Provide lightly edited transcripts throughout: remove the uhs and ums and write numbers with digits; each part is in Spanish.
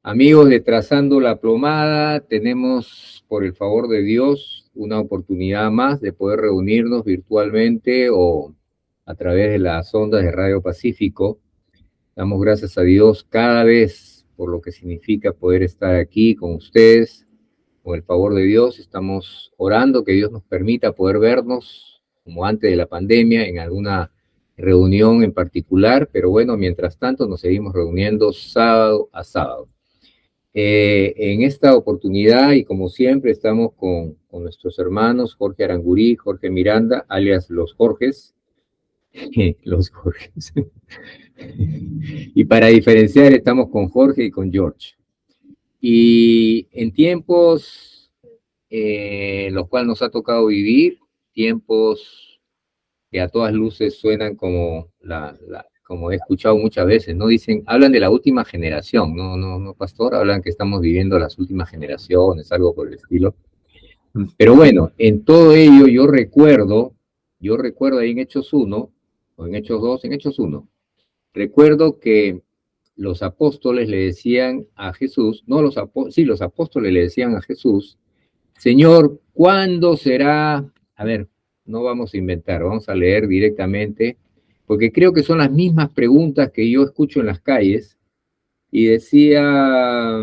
Amigos de Trazando la Plomada, tenemos, por el favor de Dios, una oportunidad más de poder reunirnos virtualmente o a través de las ondas de Radio Pacífico. Damos gracias a Dios cada vez por lo que significa poder estar aquí con ustedes. Con el favor de Dios, estamos orando que Dios nos permita poder vernos como antes de la pandemia en alguna reunión en particular, pero bueno, mientras tanto nos seguimos reuniendo sábado a sábado. En esta oportunidad, y como siempre, estamos con nuestros hermanos Jorge Arangurí, Jorge Miranda, alias Los Jorges. Los Jorges. Y para diferenciar, estamos con Jorge y con George. Y en tiempos los cuales nos ha tocado vivir, tiempos que a todas luces suenan como como he escuchado muchas veces, ¿no? Dicen, hablan de la última generación, no, pastor, hablan que estamos viviendo las últimas generaciones, algo por el estilo. Pero bueno, en todo ello yo recuerdo ahí en Hechos 1, o en Hechos 2, en Hechos 1, recuerdo que los apóstoles le decían a Jesús, los apóstoles le decían a Jesús, Señor, ¿cuándo será? A ver, no vamos a inventar, vamos a leer directamente, porque creo que son las mismas preguntas que yo escucho en las calles, y decía,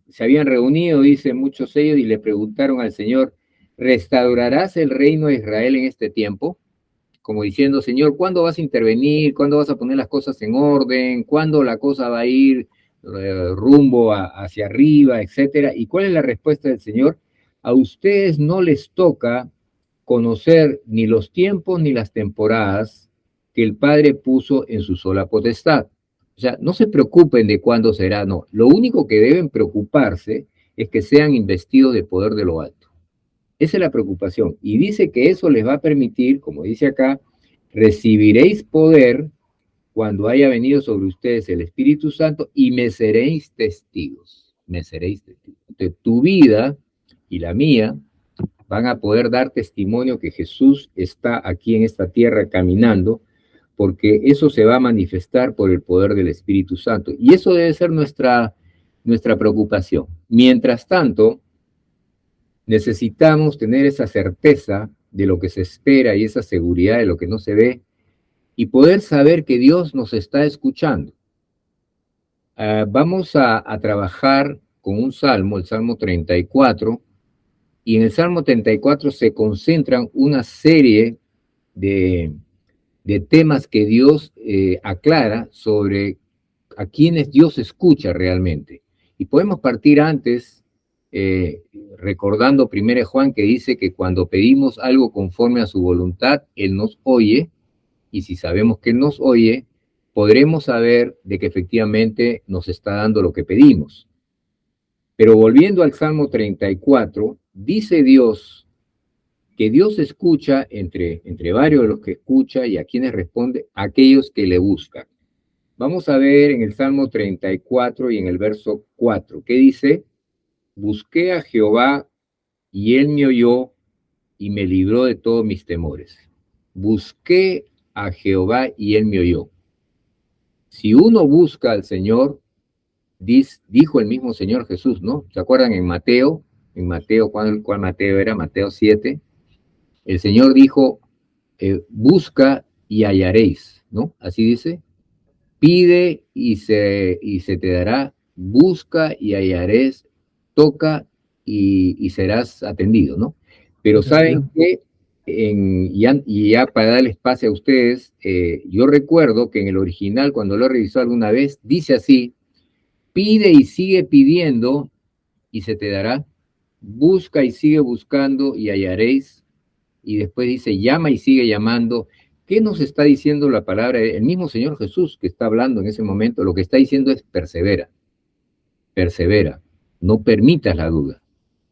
se habían reunido, dicen muchos ellos, y le preguntaron al Señor, ¿restaurarás el reino de Israel en este tiempo? Como diciendo, Señor, ¿cuándo vas a intervenir? ¿Cuándo vas a poner las cosas en orden? ¿Cuándo la cosa va a ir rumbo hacia arriba, etcétera? ¿Y cuál es la respuesta del Señor? A ustedes no les toca conocer ni los tiempos ni las temporadas que el Padre puso en su sola potestad. O sea, no se preocupen de cuándo será, no. Lo único que deben preocuparse es que sean investidos de poder de lo alto. Esa es la preocupación. Y dice que eso les va a permitir, como dice acá, recibiréis poder cuando haya venido sobre ustedes el Espíritu Santo y me seréis testigos. Me seréis testigos. De tu vida y la mía van a poder dar testimonio que Jesús está aquí en esta tierra caminando, porque eso se va a manifestar por el poder del Espíritu Santo. Y eso debe ser nuestra preocupación. Mientras tanto, necesitamos tener esa certeza de lo que se espera y esa seguridad de lo que no se ve y poder saber que Dios nos está escuchando. Vamos a trabajar con un salmo, el Salmo 34, y en el Salmo 34 se concentran una serie de temas que Dios aclara sobre a quienes Dios escucha realmente. Y podemos partir antes recordando 1 Juan que dice que cuando pedimos algo conforme a su voluntad, Él nos oye, y si sabemos que Él nos oye, podremos saber de que efectivamente nos está dando lo que pedimos. Pero volviendo al Salmo 34, dice Dios que Dios escucha entre varios de los que escucha y a quienes responde, a aquellos que le buscan. Vamos a ver en el Salmo 34 y en el verso 4, ¿qué dice? Busqué a Jehová y él me oyó y me libró de todos mis temores. Busqué a Jehová y él me oyó. Si uno busca al Señor, dijo el mismo Señor Jesús, ¿no? ¿Se acuerdan en Mateo? ¿Cuál Mateo era? Mateo 7. El Señor dijo, busca y hallaréis, ¿no? Así dice. Pide y se te dará, busca y hallaréis, toca y serás atendido, ¿no? Pero saben que, ya para darle espacio a ustedes, yo recuerdo que en el original, cuando lo he revisado alguna vez, dice así, pide y sigue pidiendo y se te dará, busca y sigue buscando y hallaréis, y después dice, llama y sigue llamando. ¿Qué nos está diciendo la palabra? El mismo Señor Jesús que está hablando en ese momento, lo que está diciendo es persevera, no permitas la duda,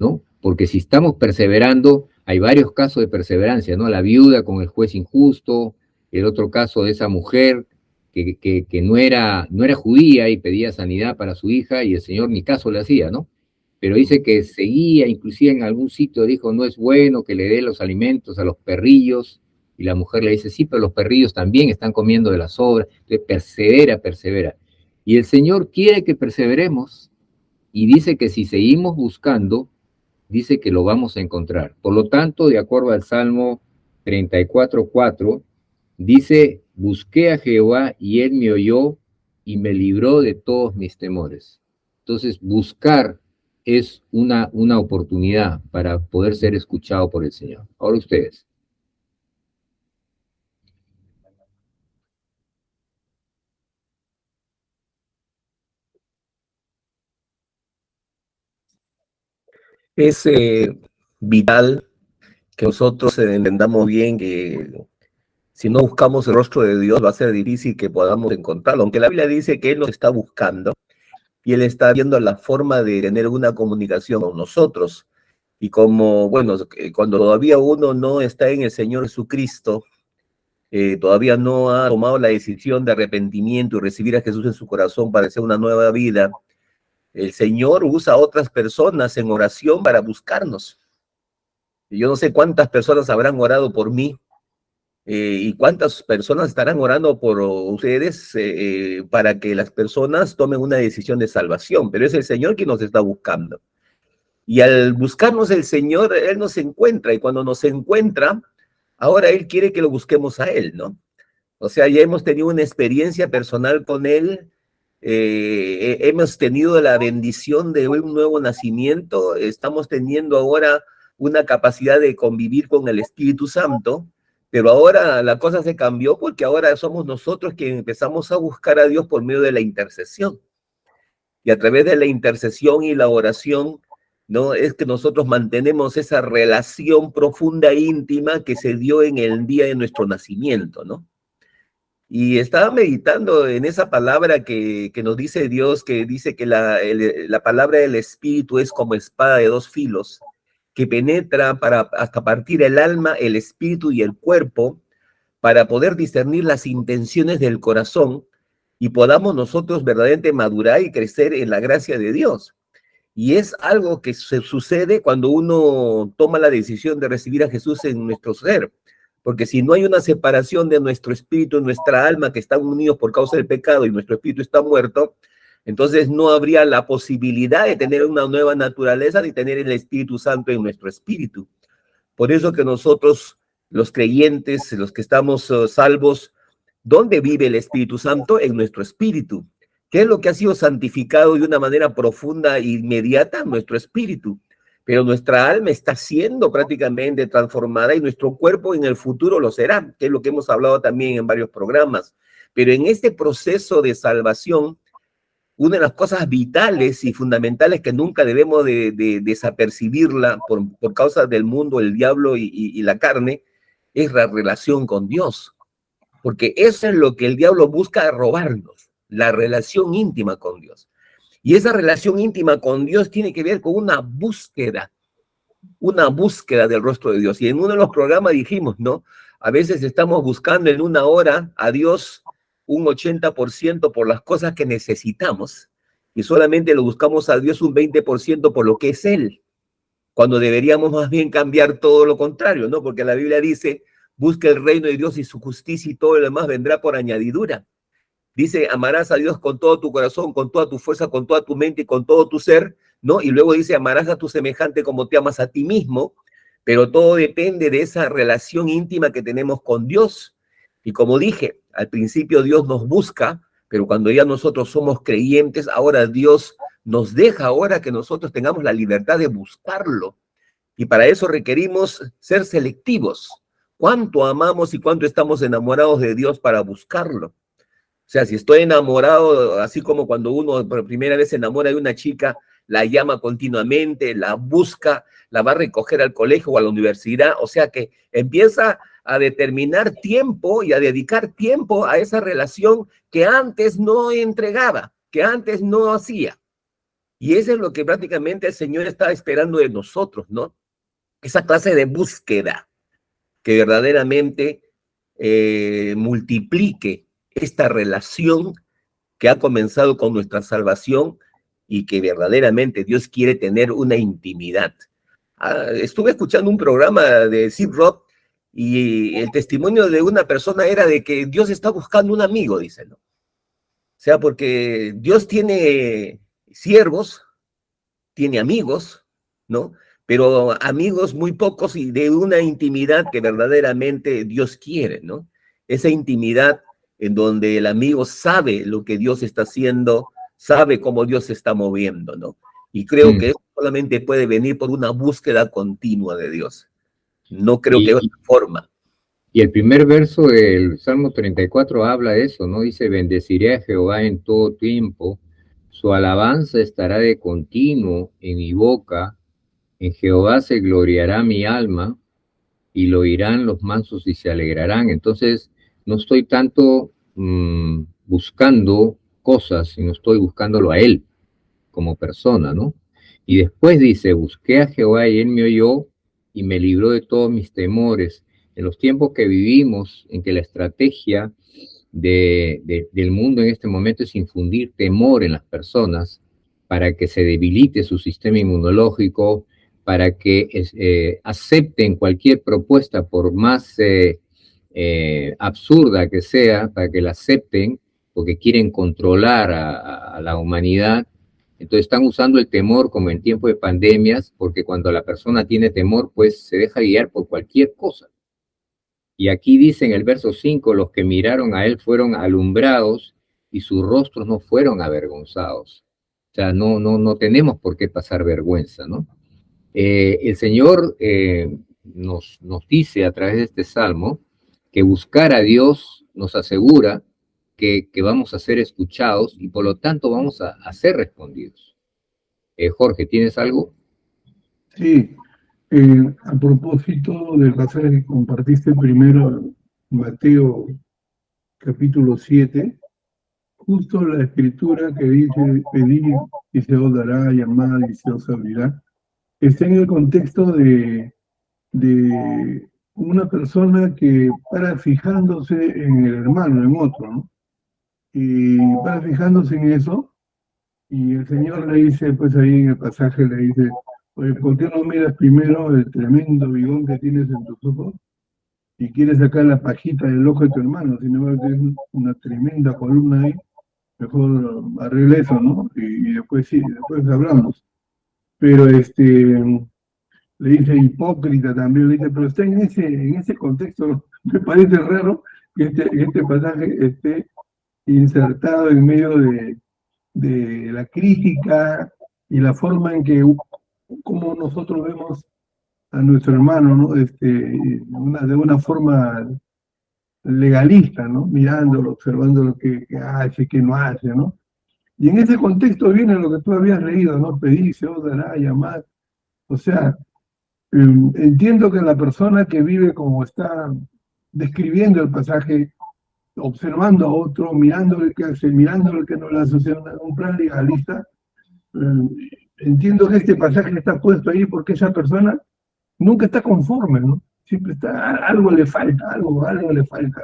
¿no? Porque si estamos perseverando, hay varios casos de perseverancia, ¿no? La viuda con el juez injusto, el otro caso de esa mujer que no era judía y pedía sanidad para su hija y el Señor ni caso le hacía, ¿no? Pero dice que seguía, inclusive en algún sitio dijo, no es bueno que le dé los alimentos a los perrillos, y la mujer le dice, sí, pero los perrillos también están comiendo de las sobras. Entonces persevera. Y el Señor quiere que perseveremos y dice que si seguimos buscando, dice que lo vamos a encontrar. Por lo tanto, de acuerdo al Salmo 34:4, dice, busqué a Jehová y él me oyó y me libró de todos mis temores. Entonces, buscar es una oportunidad para poder ser escuchado por el Señor. Ahora ustedes. Es vital que nosotros entendamos bien que si no buscamos el rostro de Dios va a ser difícil que podamos encontrarlo, aunque la Biblia dice que Él nos está buscando y Él está viendo la forma de tener una comunicación con nosotros. Y como, bueno, cuando todavía uno no está en el Señor Jesucristo, todavía no ha tomado la decisión de arrepentimiento y recibir a Jesús en su corazón para hacer una nueva vida, el Señor usa a otras personas en oración para buscarnos. Y yo no sé cuántas personas habrán orado por mí y cuántas personas estarán orando por ustedes para que las personas tomen una decisión de salvación, pero es el Señor quien nos está buscando. Y al buscarnos el Señor, Él nos encuentra, y cuando nos encuentra, ahora Él quiere que lo busquemos a Él, ¿no? O sea, ya hemos tenido una experiencia personal con Él, hemos tenido la bendición de un nuevo nacimiento, estamos teniendo ahora una capacidad de convivir con el Espíritu Santo, pero ahora la cosa se cambió porque ahora somos nosotros quienes empezamos a buscar a Dios por medio de la intercesión. Y a través de la intercesión y la oración, ¿no? Es que nosotros mantenemos esa relación profunda e íntima que se dio en el día de nuestro nacimiento, ¿no? Y estaba meditando en esa palabra que nos dice Dios, que dice que la palabra del Espíritu es como espada de dos filos, que penetra hasta partir el alma, el espíritu y el cuerpo, para poder discernir las intenciones del corazón y podamos nosotros verdaderamente madurar y crecer en la gracia de Dios. Y es algo que se sucede cuando uno toma la decisión de recibir a Jesús en nuestro ser. Porque si no hay una separación de nuestro espíritu y nuestra alma que están unidos por causa del pecado y nuestro espíritu está muerto, entonces no habría la posibilidad de tener una nueva naturaleza ni tener el Espíritu Santo en nuestro espíritu. Por eso que nosotros, los creyentes, los que estamos salvos, ¿dónde vive el Espíritu Santo? En nuestro espíritu. ¿Qué es lo que ha sido santificado de una manera profunda e inmediata? Nuestro espíritu. Pero nuestra alma está siendo prácticamente transformada y nuestro cuerpo en el futuro lo será, que es lo que hemos hablado también en varios programas. Pero en este proceso de salvación, una de las cosas vitales y fundamentales que nunca debemos de desapercibirla por causa del mundo, el diablo y la carne, es la relación con Dios. Porque eso es lo que el diablo busca robarnos, la relación íntima con Dios. Y esa relación íntima con Dios tiene que ver con una búsqueda del rostro de Dios. Y en uno de los programas dijimos, ¿no? A veces estamos buscando en una hora a Dios un 80% por las cosas que necesitamos y solamente lo buscamos a Dios un 20% por lo que es Él, cuando deberíamos más bien cambiar todo lo contrario, ¿no? Porque la Biblia dice, busca el reino de Dios y su justicia y todo lo demás vendrá por añadidura. Dice, amarás a Dios con todo tu corazón, con toda tu fuerza, con toda tu mente y con todo tu ser, ¿no? Y luego dice, amarás a tu semejante como te amas a ti mismo, pero todo depende de esa relación íntima que tenemos con Dios. Y como dije, al principio Dios nos busca, pero cuando ya nosotros somos creyentes, ahora Dios nos deja ahora que nosotros tengamos la libertad de buscarlo. Y para eso requerimos ser selectivos. ¿Cuánto amamos y cuánto estamos enamorados de Dios para buscarlo? O sea, si estoy enamorado, así como cuando uno por primera vez se enamora de una chica, la llama continuamente, la busca, la va a recoger al colegio o a la universidad, o sea que empieza a determinar tiempo y a dedicar tiempo a esa relación que antes no entregaba, que antes no hacía. Y eso es lo que prácticamente el Señor está esperando de nosotros, ¿no? Esa clase de búsqueda que verdaderamente multiplique esta relación que ha comenzado con nuestra salvación y que verdaderamente Dios quiere tener una intimidad. Estuve escuchando un programa de Sid Roth y el testimonio de una persona era de que Dios está buscando un amigo, dice, ¿no? sea, porque Dios tiene siervos, tiene amigos, ¿no? Pero amigos muy pocos y de una intimidad que verdaderamente Dios quiere, ¿no? Esa intimidad en donde el amigo sabe lo que Dios está haciendo, sabe cómo Dios se está moviendo, ¿no? Y creo que Mm. eso solamente puede venir por una búsqueda continua de Dios. No creo que de Y, otra forma. y el primer verso del Salmo 34 habla de eso, ¿no? Dice, bendeciré a Jehová en todo tiempo, su alabanza estará de continuo en mi boca, en Jehová se gloriará mi alma, y lo oirán los mansos y se alegrarán. Entonces, no estoy tanto buscando cosas, sino estoy buscándolo a Él como persona, ¿no? Y después dice, busqué a Jehová y Él me oyó y me libró de todos mis temores. En los tiempos que vivimos, en que la estrategia del mundo en este momento es infundir temor en las personas para que se debilite su sistema inmunológico, para que acepten cualquier propuesta por más absurda que sea, para que la acepten porque quieren controlar a la humanidad. Entonces están usando el temor como en tiempo de pandemias, porque cuando la persona tiene temor, pues se deja guiar por cualquier cosa. Y aquí dice en el verso 5, los que miraron a él fueron alumbrados y sus rostros no fueron avergonzados. O sea, no tenemos por qué pasar vergüenza, ¿no? El Señor nos dice a través de este salmo que buscar a Dios nos asegura que vamos a ser escuchados y por lo tanto vamos a ser respondidos. Jorge, ¿tienes algo? Sí, a propósito del pasaje que compartiste primero, Mateo capítulo 7, justo la escritura que dice, pedid y se os dará, llamad y se os abrirá, está en el contexto de una persona que para fijándose en el hermano, en otro, ¿no? Y para fijándose en eso, y el Señor le dice, pues ahí en el pasaje le dice, oye, ¿por qué no miras primero el tremendo bigón que tienes en tus ojos y quieres sacar la pajita del ojo de tu hermano? Sin embargo, tienes una tremenda columna ahí, mejor arregla eso, ¿no? Y después sí, después hablamos. Pero le dice hipócrita también, le dice, pero está en ese contexto, me parece raro que este pasaje esté insertado en medio de la crítica y la forma en que, como nosotros vemos a nuestro hermano, ¿no? De una forma legalista, ¿no? Mirándolo, observando lo que hace, que no hace, ¿no? Y en ese contexto viene lo que tú habías leído, ¿no? Pedir, se os dará, llamar. O sea, entiendo que la persona que vive como está describiendo el pasaje, observando a otro, mirando el que hace, mirando el que no le hace, o sea, un plan legalista, entiendo que este pasaje está puesto ahí porque esa persona nunca está conforme, ¿no? Siempre está, algo le falta, algo le falta,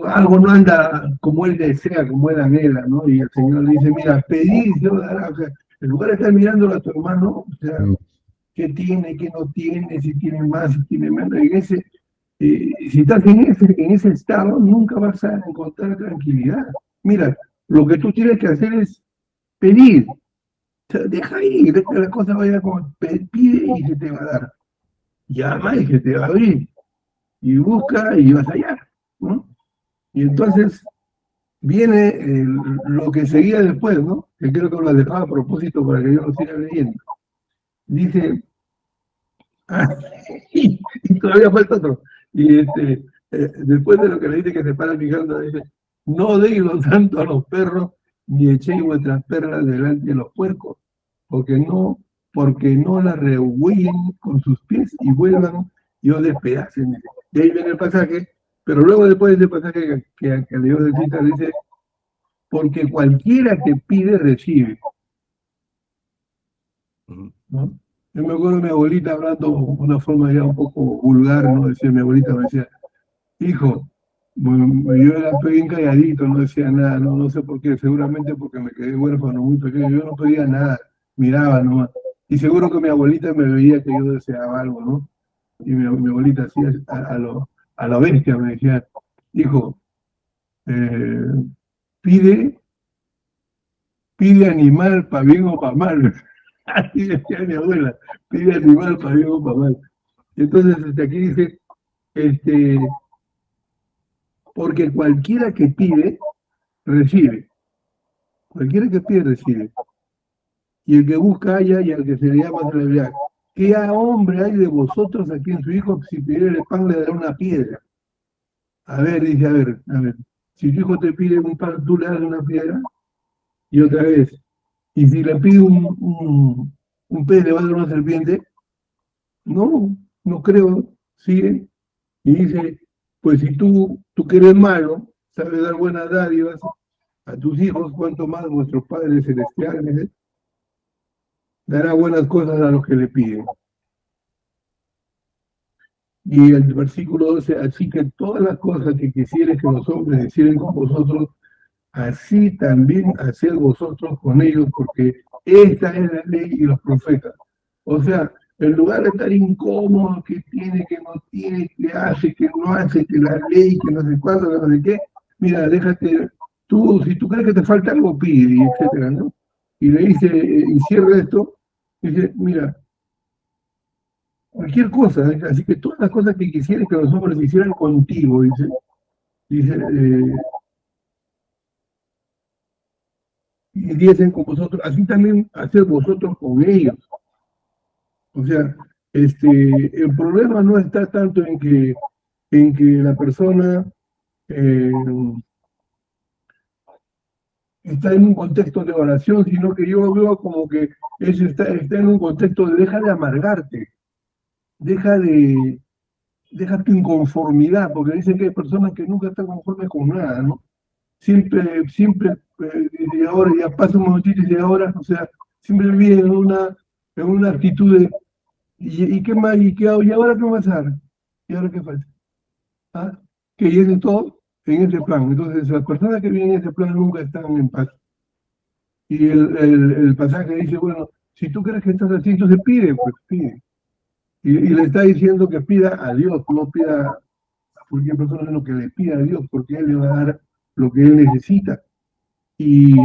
algo no anda como él desea, como él anhela, ¿no? Y el Señor le dice, mira, pedí, yo dará, o sea, en lugar de estar mirándolo a tu hermano, o sea, Mm. qué tiene, qué no tiene, si tiene más, si tiene menos, si estás en ese estado, nunca vas a encontrar tranquilidad. Mira, lo que tú tienes que hacer es pedir, o sea, deja ir, deja que la cosa vaya como pide y se te va a dar. Llama y se te va a abrir. Y busca y vas allá, ¿no? Y entonces viene lo que seguía después, ¿no? Que creo que lo dejaba a propósito para que yo lo siga leyendo. Dice, ah, y todavía falta otro. Y después de lo que le dice que se para fijando, dice, no deis lo santo a los perros, ni echéis vuestras perlas delante de los puercos, porque no las rehuyen con sus pies y vuelvan y os despedacen. Y ahí viene el pasaje, pero luego después de ese pasaje que leo de cita, dice, porque cualquiera que pide, recibe, ¿no? Yo me acuerdo de mi abuelita hablando de una forma ya un poco vulgar, ¿no? Decía mi abuelita, me decía, hijo, yo era bien calladito, no decía nada, no sé por qué, seguramente porque me quedé huérfano muy pequeño, yo no pedía nada, miraba nomás. Y seguro que mi abuelita me veía que yo deseaba algo, ¿no? Y mi abuelita así a lo bestia me decía, hijo, eh, pide animal para bien o para mal. Así decía mi abuela, pide animal para bien o para mal. Entonces, aquí dice, porque cualquiera que pide, recibe. Cualquiera que pide, recibe. Y el que busca halla, y al que se le llama se le abrirá. ¿Qué hombre hay de vosotros a quien su hijo, si pidiere el pan, le dará una piedra? A ver, dice, a ver. Si tu hijo te pide un pan, ¿tú le das una piedra? Y otra vez. Y si le pide un pez, ¿le va a dar una serpiente? No, no creo. Sigue. Y dice, pues si tú que eres malo, sabes dar buenas dádivas a tus hijos, cuanto más vuestro Padre Celestial dará buenas cosas a los que le piden. Y el versículo 12, así que todas las cosas que quisieres que los hombres hicieran con vosotros, así también haced vosotros con ellos, porque esta es la ley y los profetas. O sea, en lugar de estar incómodo, que tiene, que no tiene, que hace, que no hace, que la ley, que no sé cuándo, que no sé qué, mira, déjate, si tú crees que te falta algo, pide, y etcétera, ¿no? Y le dice, y cierra esto, dice, mira, cualquier cosa, así que todas las cosas que quisieras que los hombres hicieran contigo, dice, y diesen con vosotros, así también hacer vosotros con ellos. O sea, el problema no está tanto en que la persona está en un contexto de oración, sino que yo lo veo como que está en un contexto de deja de amargarte, deja tu inconformidad, porque dicen que hay personas que nunca están conformes con nada, ¿no? Siempre, y ahora ya pasa un momentito y ahora, o sea, siempre vive en una actitud de, ¿y qué más? ¿Y ahora qué va a pasar? ¿Y ahora qué falta? ¿Ah? Que llegue todo en ese plan. Entonces, las personas que viven en ese plan nunca están en paz. Y el pasaje dice, bueno, si tú crees que estás así, entonces pide, pues pide. Y le está diciendo que pida a Dios, no pida a cualquier persona, sino que le pida a Dios, porque Él le va a dar lo que Él necesita. Y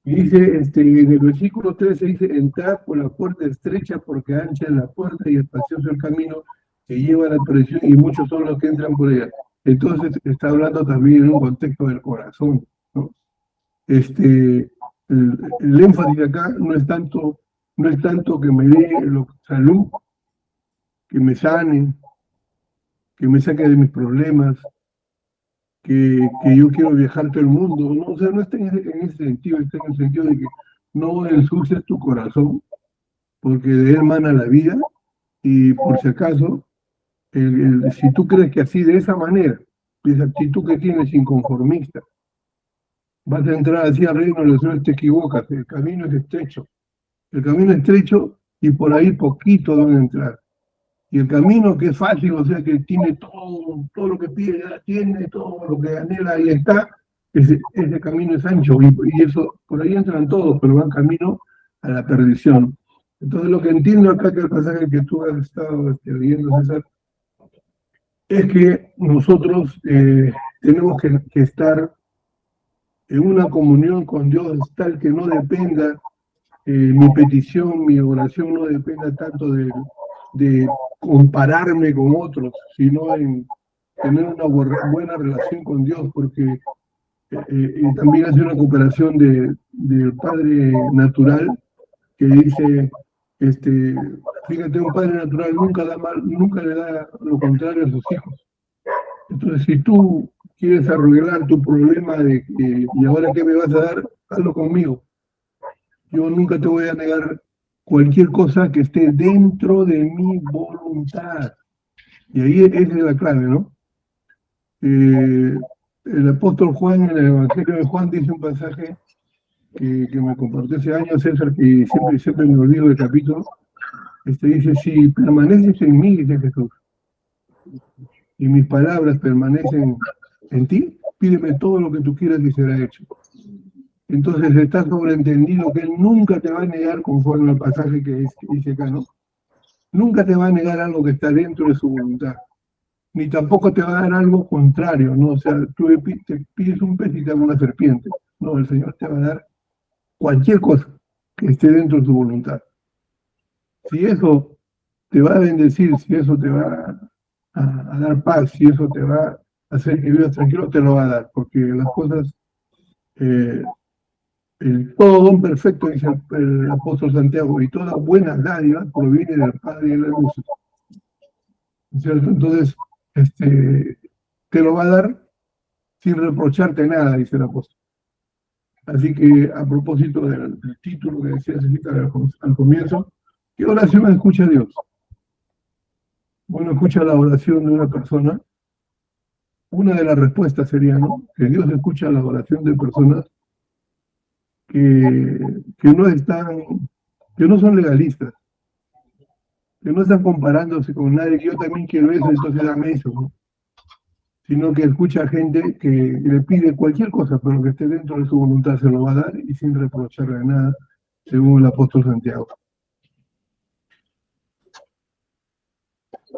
dice, en el versículo 13 dice, entrad por la puerta estrecha porque ancha es la puerta y espacioso el camino que lleva a la perdición y muchos son los que entran por ella. Entonces está hablando también en un contexto del corazón, ¿no? El énfasis acá no es tanto que me dé salud, que me sane, que me saque de mis problemas, que yo quiero viajar todo el mundo, ¿no? O sea, no está en ese sentido, está en el sentido de que no ensucies tu corazón, porque de él mana la vida, y por si acaso, si tú crees que así, de esa manera, esa actitud que tienes inconformista, vas a entrar así al reino de los cielos, te equivocas, el camino es estrecho y por ahí poquito van a entrar. Y el camino que es fácil, o sea, que tiene todo lo que pide, tiene todo lo que anhela, ahí está, ese camino es ancho, y eso, por ahí entran todos, pero van camino a la perdición. Entonces, lo que entiendo acá que el pasaje que tú has estado leyendo, César, es que nosotros tenemos que estar en una comunión con Dios tal que no dependa mi petición, mi oración no dependa tanto de compararme con otros, sino en tener una buena relación con Dios, porque también hace una comparación del padre natural que dice, fíjate, un padre natural nunca le da lo contrario a sus hijos. Entonces, si tú quieres arreglar tu problema de que, ¿y ahora qué me vas a dar? Hazlo conmigo. Yo nunca te voy a negar cualquier cosa que esté dentro de mi voluntad. Y ahí esa es la clave, ¿no? El apóstol Juan, en el Evangelio de Juan, dice un pasaje que me compartió hace años, César, que siempre me olvido del capítulo. Dice, si permaneces en mí, dice Jesús, y mis palabras permanecen en ti, pídeme todo lo que tú quieras y será hecho. Entonces está sobreentendido que Él nunca te va a negar, conforme al pasaje que dice acá, ¿no? Nunca te va a negar algo que está dentro de su voluntad. ni tampoco te va a dar algo contrario, ¿no? O sea, tú te pides un pez y te da una serpiente. No, el Señor te va a dar cualquier cosa que esté dentro de tu voluntad. Si eso te va a bendecir, si eso te va a dar paz, si eso te va a hacer que vivas tranquilo, te lo va a dar, porque las cosas, eh, todo don perfecto, dice el apóstol Santiago, y toda buena dádiva proviene del Padre de la luz, ¿cierto? Entonces, te lo va a dar sin reprocharte nada, dice el apóstol. Así que a propósito del título que decía Cecilia al comienzo, ¿qué oración escucha Dios? Bueno, escucha la oración de una persona. Una de las respuestas sería, ¿no?, que Dios escucha la oración de personas que no están, que no son legalistas, que no están comparándose con nadie, que yo también quiero eso, entonces dame eso, ¿no? Sino que escucha gente que le pide cualquier cosa, pero que esté dentro de su voluntad se lo va a dar y sin reprocharle nada, según el apóstol Santiago.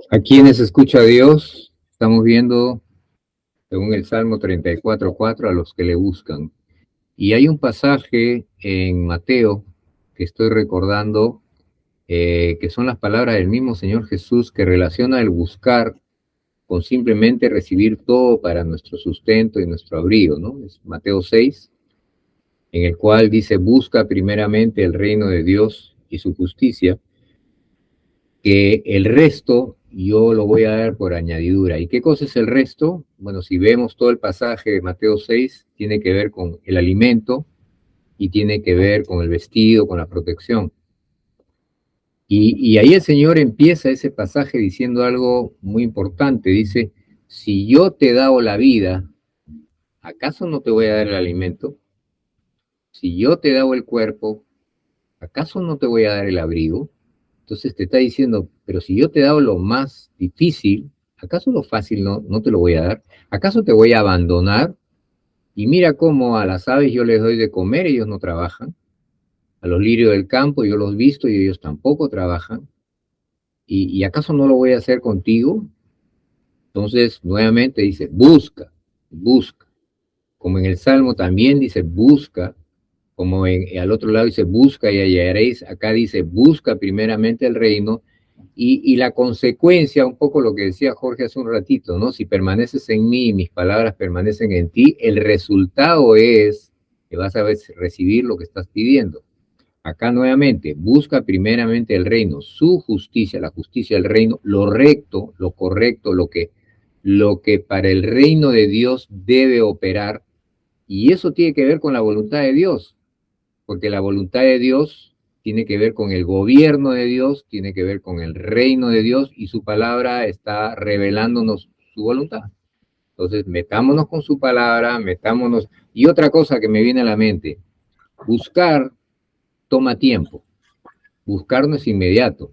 ¿A quiénes escucha Dios? Estamos viendo, según el Salmo 34:4, a los que le buscan. Y hay un pasaje en Mateo que estoy recordando, que son las palabras del mismo Señor Jesús, que relaciona el buscar con simplemente recibir todo para nuestro sustento y nuestro abrigo, ¿no? Es Mateo 6, en el cual dice: busca primeramente el reino de Dios y su justicia, que el resto yo lo voy a dar por añadidura. ¿Y qué cosa es el resto? Bueno, si vemos todo el pasaje de Mateo 6, tiene que ver con el alimento y tiene que ver con el vestido, con la protección. Y ahí el Señor empieza ese pasaje diciendo algo muy importante. Dice: si yo te he dado la vida, ¿acaso no te voy a dar el alimento? Si yo te he dado el cuerpo, ¿acaso no te voy a dar el abrigo? Entonces te está diciendo, pero si yo te he dado lo más difícil, ¿acaso lo fácil no te lo voy a dar? ¿Acaso te voy a abandonar? Y mira cómo a las aves yo les doy de comer, ellos no trabajan. A los lirios del campo yo los visto y ellos tampoco trabajan. ¿Y acaso no lo voy a hacer contigo? Entonces, nuevamente dice, busca, busca. Como en el Salmo también dice, busca. Como al otro lado dice, busca y hallaréis. Acá dice, busca primeramente el reino. Y la consecuencia, un poco lo que decía Jorge hace un ratito, ¿no? Si permaneces en mí y mis palabras permanecen en ti, el resultado es que vas a recibir lo que estás pidiendo. Acá nuevamente, busca primeramente el reino, su justicia, la justicia del reino, lo recto, lo correcto, lo que para el reino de Dios debe operar. Y eso tiene que ver con la voluntad de Dios, porque la voluntad de Dios tiene que ver con el gobierno de Dios, tiene que ver con el reino de Dios, y su palabra está revelándonos su voluntad. Entonces, metámonos con su palabra, metámonos. Y otra cosa que me viene a la mente, buscar toma tiempo, buscar no es inmediato.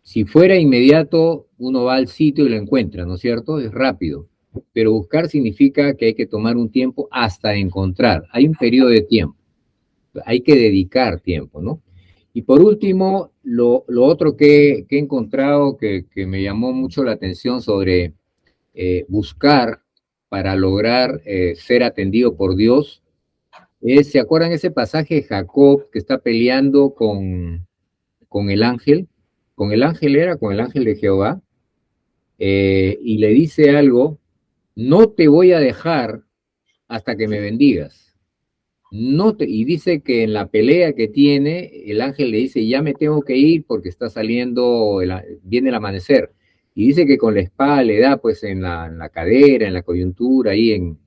Si fuera inmediato, uno va al sitio y lo encuentra, ¿no es cierto? Es rápido. Pero buscar significa que hay que tomar un tiempo hasta encontrar. Hay un periodo de tiempo. Hay que dedicar tiempo, ¿no? Y por último, lo otro que he encontrado que me llamó mucho la atención sobre buscar para lograr ser atendido por Dios, ¿se acuerdan ese pasaje de Jacob que está peleando con el ángel? Con el ángel con el ángel de Jehová, y le dice algo: no te voy a dejar hasta que me bendigas. Y dice que en la pelea que tiene, el ángel le dice, ya me tengo que ir porque está saliendo, viene el amanecer. Y dice que con la espada le da pues en la cadera, en la coyuntura, ahí en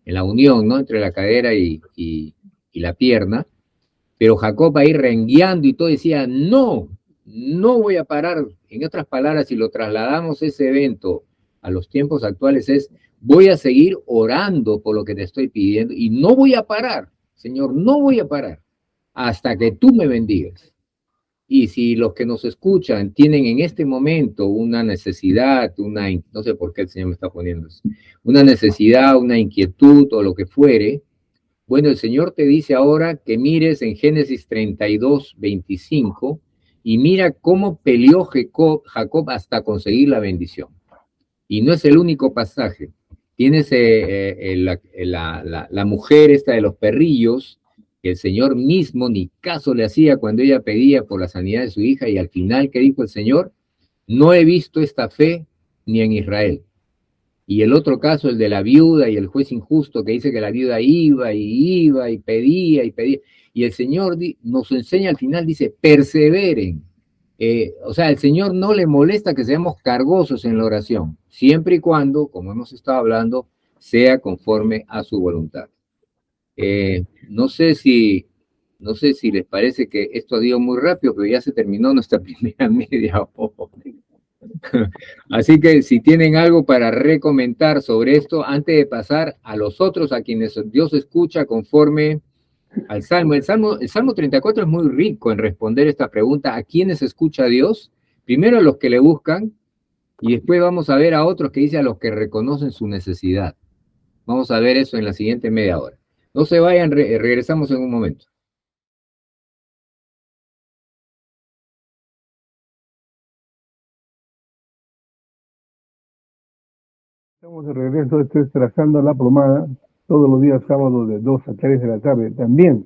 la unión, ¿no? Entre la cadera y la pierna. Pero Jacob ahí rengueando y todo decía, no voy a parar. En otras palabras, si lo trasladamos ese evento a los tiempos actuales es, voy a seguir orando por lo que te estoy pidiendo y no voy a parar. Señor, no voy a parar hasta que tú me bendigas. Y si los que nos escuchan tienen en este momento una necesidad, no sé por qué el Señor me está poniendo eso, una necesidad, una inquietud o lo que fuere, bueno, el Señor te dice ahora que mires en Génesis 32:25 y mira cómo peleó Jacob hasta conseguir la bendición. Y no es el único pasaje. Tienes la mujer esta de los perrillos, que el Señor mismo ni caso le hacía cuando ella pedía por la sanidad de su hija, y al final, ¿qué dijo el Señor? No he visto esta fe ni en Israel. Y el otro caso, el de la viuda y el juez injusto, que dice que la viuda iba y pedía y pedía. Y el Señor nos enseña al final, dice, perseveren. O sea, el Señor no le molesta que seamos cargosos en la oración, siempre y cuando, como hemos estado hablando, sea conforme a su voluntad. No sé si les parece que esto ha ido muy rápido, pero ya se terminó nuestra primera media hora. Así que si tienen algo para recomendar sobre esto, antes de pasar a los otros, a quienes Dios escucha conforme al Salmo. El Salmo 34 es muy rico en responder esta pregunta: ¿a quiénes escucha Dios? Primero a los que le buscan, y después vamos a ver a otros que dice a los que reconocen su necesidad. Vamos a ver eso en la siguiente media hora. No se vayan, regresamos en un momento. Estamos de regreso, esto es Trazando la Plomada, todos los días sábados de 2 a 3 de la tarde. También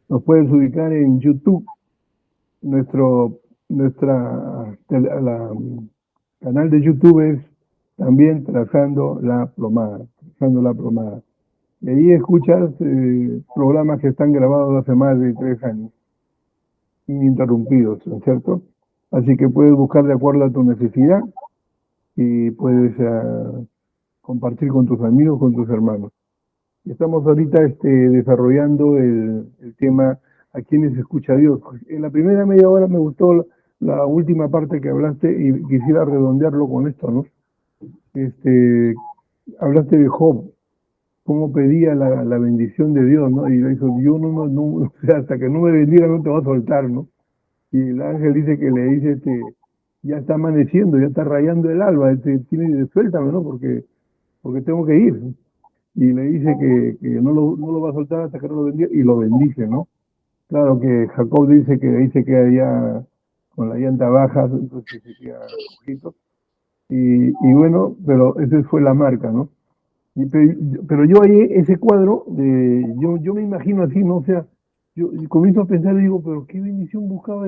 nos puedes ubicar en YouTube, canal de YouTube es también Trazando la Plomada, Trazando la Plomada. Y ahí escuchas programas que están grabados hace más de 3 años, ininterrumpidos, ¿no es cierto? Así que puedes buscar de acuerdo a tu necesidad y puedes compartir con tus amigos, con tus hermanos. Estamos ahorita desarrollando el tema a quienes escucha Dios. En la primera media hora me gustó la última parte que hablaste y quisiera redondearlo con esto, ¿no? Hablaste de Job, cómo pedía la bendición de Dios, ¿no? Y le dijo, Dios no, o sea, hasta que no me bendiga no te va a soltar, ¿no? Y el ángel dice que le dice, ya está amaneciendo, ya está rayando el alba, suéltame, ¿no? Porque tengo que ir. Y le dice que no lo va a soltar hasta que no lo bendiga, y lo bendice, ¿no? Claro que Jacob dice que allá con la llanta baja, entonces se queda cojito. Y bueno, pero esa fue la marca, ¿no? Pero yo ahí, ese cuadro, yo me imagino así, ¿no? O sea, yo comienzo a pensar y digo, pero qué bendición buscaba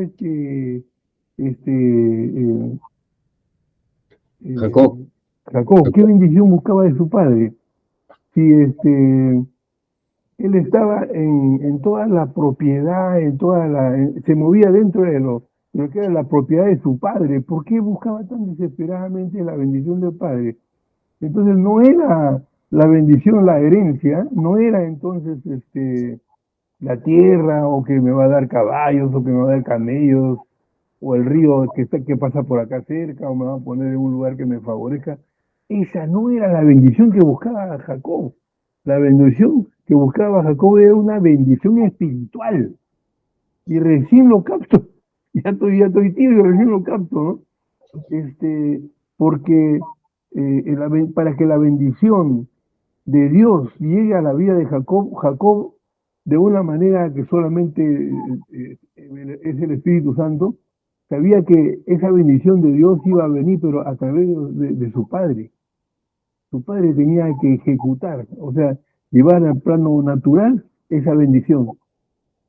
Jacob. Jacob, qué bendición buscaba de su padre. Si él estaba en toda la propiedad, se movía dentro de lo que era la propiedad de su padre. ¿Por qué buscaba tan desesperadamente la bendición del padre? Entonces no era la bendición, la herencia, no era entonces la tierra, o que me va a dar caballos, o que me va a dar camellos, o el río que pasa por acá cerca, o me va a poner en un lugar que me favorezca. Esa no era la bendición que buscaba Jacob. La bendición que buscaba Jacob era una bendición espiritual. Y recién lo capto. Ya estoy tibio y recién lo capto, ¿no? Porque para que la bendición de Dios llegue a la vida de Jacob de una manera que solamente es el Espíritu Santo, sabía que esa bendición de Dios iba a venir, pero a través de su padre. Su padre tenía que ejecutar, o sea, llevar al plano natural esa bendición.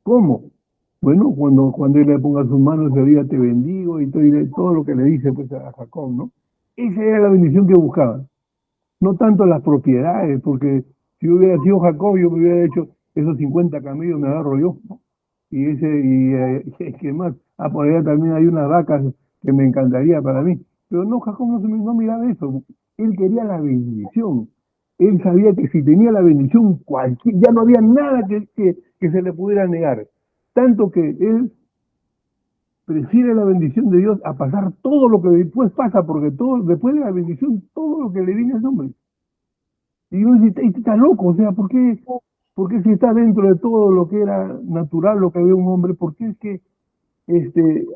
¿Cómo? Bueno, cuando él le ponga sus manos y le diga te bendigo y todo lo que le dice pues a Jacob, ¿no? Esa era la bendición que buscaba. No tanto las propiedades, porque si hubiera sido Jacob, yo me hubiera hecho esos 50 camellos, me agarro yo, ¿no? ¿Qué más? Por allá también hay unas vacas que me encantaría para mí. Pero no, Jacob no miraba eso. Él quería la bendición. Él sabía que si tenía la bendición, ya no había nada que se le pudiera negar. Tanto que él prefiere la bendición de Dios a pasar todo lo que después pasa, porque después de la bendición, todo lo que le viene al hombre. Y uno dice, este está loco, o sea, ¿por qué si está dentro de todo lo que era natural, lo que ve un hombre, por qué es que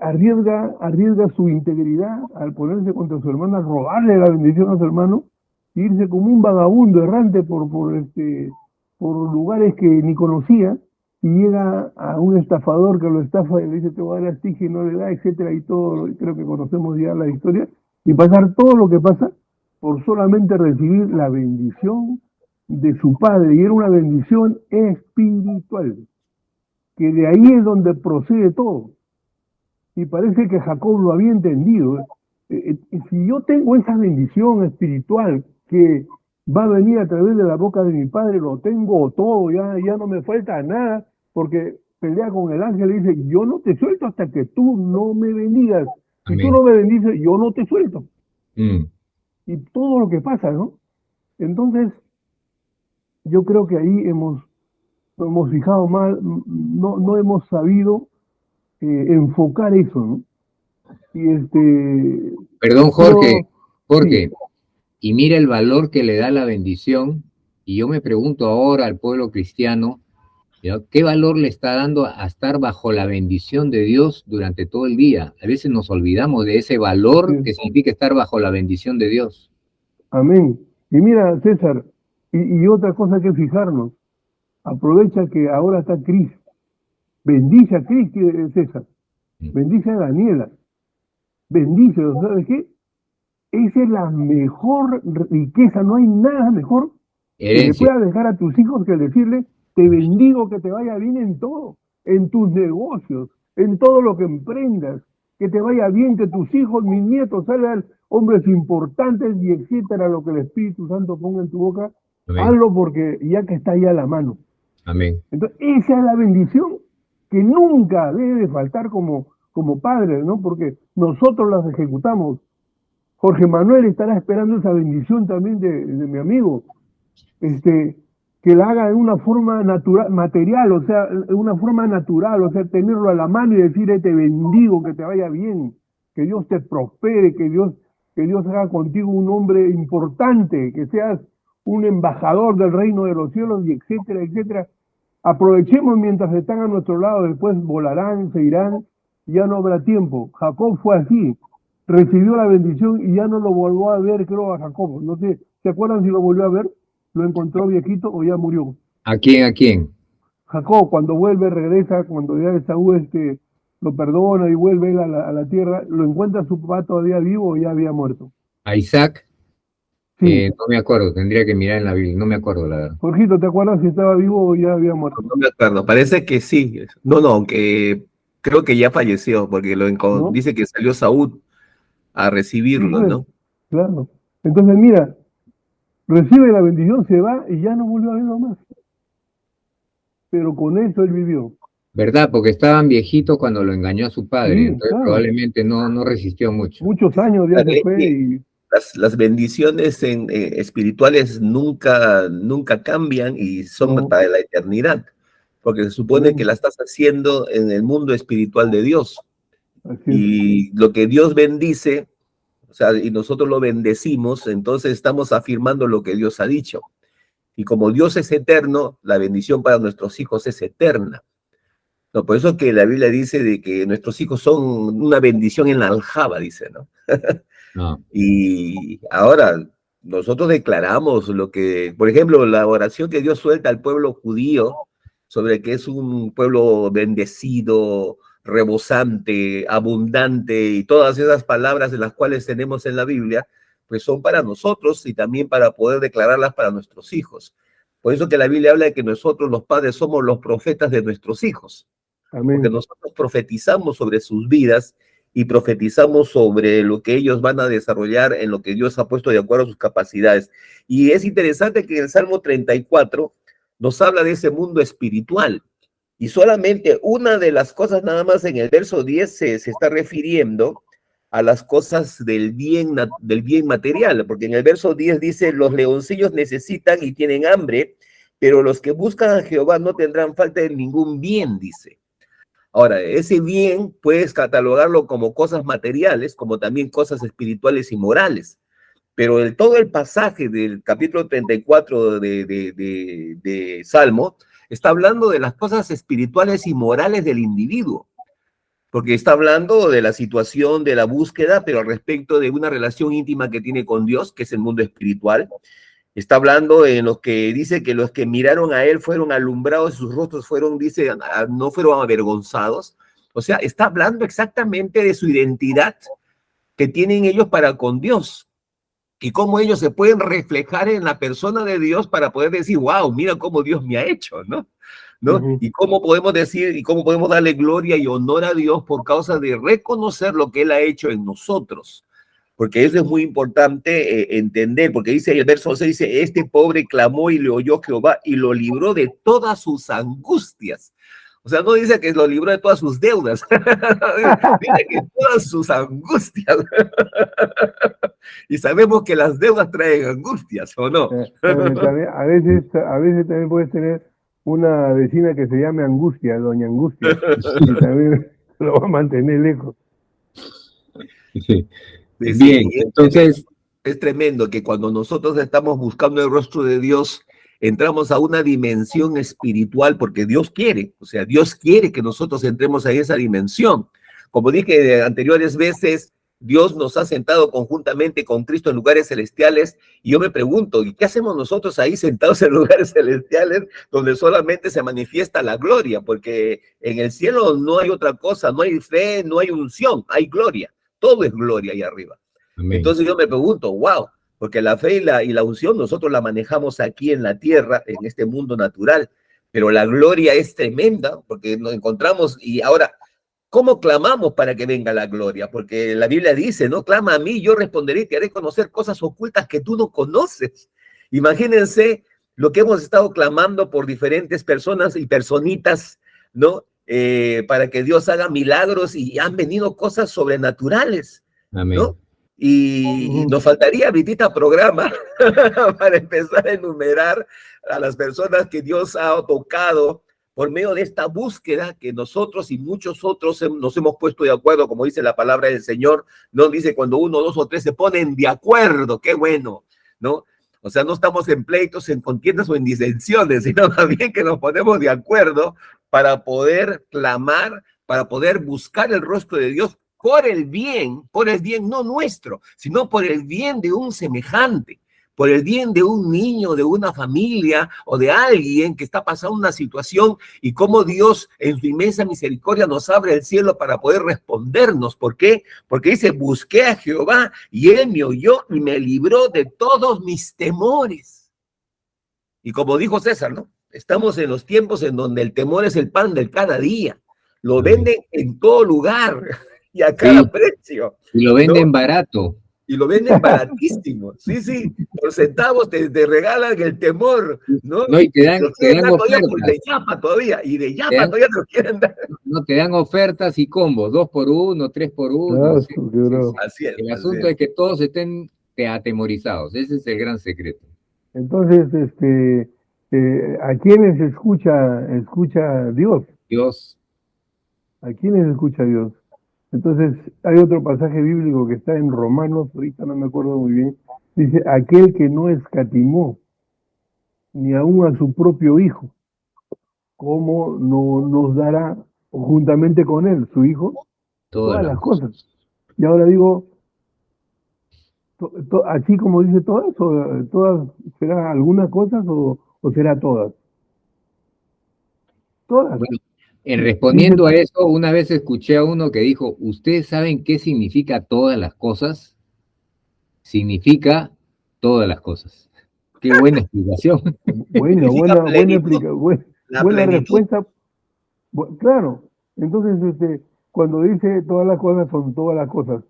arriesga su integridad al ponerse contra su hermano, a robarle la bendición a su hermano, e irse como un vagabundo errante por lugares que ni conocía, y llega a un estafador que lo estafa y le dice te voy a dar astige y no le da, etcétera, y todo, creo que conocemos ya la historia, y pasar todo lo que pasa por solamente recibir la bendición de su padre, y era una bendición espiritual, que de ahí es donde procede todo. Y parece que Jacob lo había entendido. Si yo tengo esa bendición espiritual que va a venir a través de la boca de mi padre, lo tengo todo, ya no me falta nada, porque pelea con el ángel y dice, yo no te suelto hasta que tú no me bendigas. Si tú Amén. no me bendices, yo no te suelto. Mm. Y todo lo que pasa, ¿no? Entonces, yo creo que ahí nos hemos fijado mal, no hemos sabido enfocar eso, ¿no? Y Perdón, Jorge, sí, Jorge, y mira el valor que le da la bendición, y yo me pregunto ahora al pueblo cristiano, ¿ya? ¿Qué valor le está dando a estar bajo la bendición de Dios durante todo el día? A veces nos olvidamos de ese valor sí, que significa estar bajo la bendición de Dios. amén. Y mira, César, y otra cosa que fijarnos, aprovecha que ahora está Cris, bendice a Cris, César, bendice a Daniela, bendice, ¿sabes qué? Esa es la mejor riqueza, no hay nada mejor que le Herencia. puedas dejar a tus hijos que decirle, te bendigo, que te vaya bien en todo, en tus negocios, en todo lo que emprendas, que te vaya bien, que tus hijos, mis nietos salgan hombres importantes y etcétera, lo que el Espíritu Santo ponga en tu boca, Amén. hazlo porque ya que está ahí a la mano. Amén. Entonces, esa es la bendición que nunca debe de faltar como padres, ¿no? Porque nosotros las ejecutamos. Jorge Manuel estará esperando esa bendición también de mi amigo, que la haga de una forma natural, material, o sea, de una forma natural, o sea, tenerlo a la mano y decirle, te bendigo, que te vaya bien, que Dios te prospere, que Dios haga contigo un hombre importante, que seas un embajador del reino de los cielos, y etcétera, etcétera. Aprovechemos mientras están a nuestro lado, después volarán, se irán, y ya no habrá tiempo. Jacob fue así, recibió la bendición y ya no lo volvió a ver, creo, a Jacob. No sé, ¿se acuerdan si lo volvió a ver? ¿Lo encontró viejito o ya murió? ¿A quién? ¿A quién? Jacob, cuando vuelve, regresa, cuando ya Esaú lo perdona y vuelve él a la tierra, ¿lo encuentra su papá todavía vivo o ya había muerto? ¿A Isaac? Sí. No me acuerdo, tendría que mirar en la Biblia, no me acuerdo la verdad. Jorgito, ¿te acuerdas si estaba vivo o ya había muerto? No me acuerdo, parece que sí. No, no, aunque creo que ya falleció, porque ¿No? dice que salió Saúl a Sí, recibirlo, pues, ¿no? claro. Entonces, mira, recibe la bendición, se va y ya no volvió a verlo más. Pero con eso él vivió. ¿Verdad? Porque estaban viejitos cuando lo engañó a su padre, Sí, entonces claro. probablemente no resistió mucho. Muchos años ya Claro, se fue y las bendiciones espirituales nunca cambian y son no, para la eternidad, porque se supone que amén. la estás haciendo en el mundo espiritual de Dios. Así es. Y lo que Dios bendice, o sea, y nosotros lo bendecimos, entonces estamos afirmando lo que Dios ha dicho. Y como Dios es eterno, la bendición para nuestros hijos es eterna. No, por eso que la Biblia dice de que nuestros hijos son una bendición en la aljaba, dice, ¿no? No. Y ahora nosotros declaramos lo que, por ejemplo, la oración que Dios suelta al pueblo judío sobre que es un pueblo bendecido, rebosante, abundante, y todas esas palabras de las cuales tenemos en la Biblia, pues son para nosotros y también para poder declararlas para nuestros hijos. Por eso que la Biblia habla de que nosotros los padres somos los profetas de nuestros hijos, porque Amén. nosotros profetizamos sobre sus vidas y profetizamos sobre lo que ellos van a desarrollar en lo que Dios ha puesto de acuerdo a sus capacidades. Y es interesante que en el Salmo 34 nos habla de ese mundo espiritual. Y solamente una de las cosas nada más en el verso 10 se está refiriendo a las cosas del bien material, porque en el verso 10 dice, los leoncillos necesitan y tienen hambre, pero los que buscan a Jehová no tendrán falta de ningún bien, dice. Ahora, ese bien puedes catalogarlo como cosas materiales, como también cosas espirituales y morales. Pero todo el pasaje del capítulo 34 de Salmo está hablando de las cosas espirituales y morales del individuo, porque está hablando de la situación de la búsqueda, pero respecto de una relación íntima que tiene con Dios, que es el mundo espiritual. Está hablando en lo que dice que los que miraron a él fueron alumbrados, sus rostros fueron, dice, no fueron avergonzados. O sea, está hablando exactamente de su identidad que tienen ellos para con Dios. y cómo ellos se pueden reflejar en la persona de Dios para poder decir, wow, mira cómo Dios me ha hecho, ¿no? ¿No? Y cómo podemos decir, y cómo podemos darle gloria y honor a Dios por causa de reconocer lo que Él ha hecho en nosotros. Porque eso es muy importante entender, porque dice el verso 6, dice, este pobre clamó y le oyó Jehová y lo libró de todas sus angustias. O sea, no dice que lo libró de todas sus deudas, dice que todas sus angustias. Y sabemos que las deudas traen angustias, ¿o no? A veces también puedes tener una vecina que se llame Angustia, Doña Angustia, y también lo va a mantener lejos. Sí. Bien, entonces... Es tremendo que cuando nosotros estamos buscando el rostro de Dios, entramos a una dimensión espiritual porque Dios quiere, o sea, Dios quiere que nosotros entremos a esa dimensión. Como dije anteriores veces, Dios nos ha sentado conjuntamente con Cristo en lugares celestiales y yo me pregunto, ¿y qué hacemos nosotros ahí sentados en lugares celestiales donde solamente se manifiesta la gloria? Porque en el cielo no hay otra cosa, no hay fe, no hay unción, hay gloria, todo es gloria ahí arriba. Amén. Entonces yo me pregunto, wow, porque la fe y la unción nosotros la manejamos aquí en la tierra, en este mundo natural, pero la gloria es tremenda porque nos encontramos y ahora, ¿cómo clamamos para que venga la gloria? Porque la Biblia dice, ¿no? Clama a mí, yo responderé y te haré conocer cosas ocultas que tú no conoces. Imagínense lo que hemos estado clamando por diferentes personas y personitas, ¿no? Para que Dios haga milagros y han venido cosas sobrenaturales, Amén. ¿no? Y nos faltaría ahorita programa para empezar a enumerar a las personas que Dios ha tocado por medio de esta búsqueda que nosotros y muchos otros nos hemos puesto de acuerdo, como dice la palabra del Señor, no dice cuando uno, dos o tres se ponen de acuerdo, qué bueno, ¿no? O sea, no estamos en pleitos, en contiendas o en disensiones, sino más bien que nos ponemos de acuerdo para poder clamar, para poder buscar el rostro de Dios por el bien no nuestro, sino por el bien de un semejante, por el bien de un niño, de una familia o de alguien que está pasando una situación y cómo Dios en su inmensa misericordia nos abre el cielo para poder respondernos. ¿Por qué? Porque dice, busqué a Jehová y Él me oyó y me libró de todos mis temores. Y como dijo César, ¿no? Estamos en los tiempos en donde el temor es el pan del cada día. Lo venden en todo lugar y a cada precio. Y lo venden barato. Y lo venden baratísimo. Sí, sí. Por centavos te regalan el temor, ¿no? No, y te dan ofertas. De Yapa todavía. Y de Yapa todavía te lo quieren dar. No, te dan ofertas y combos. 2x1, 3x1. Sí. Así es. El asunto es que todos estén atemorizados. Ese es el gran secreto. Entonces, ¿a quiénes escucha Dios? Dios. ¿A quiénes escucha Dios? Entonces, hay otro pasaje bíblico que está en Romanos, ahorita no me acuerdo muy bien, dice, aquel que no escatimó ni aún a su propio hijo, ¿cómo no nos dará juntamente con él, su hijo, todas las cosas? Y ahora digo, así como dice todas, ¿será algunas cosas o será todas? Todas. Bueno, respondiendo a eso, una vez escuché a uno que dijo, ¿ustedes saben qué significa todas las cosas? Significa todas las cosas. Qué buena explicación. Buena respuesta. Claro, entonces cuando dice todas las cosas son todas las cosas.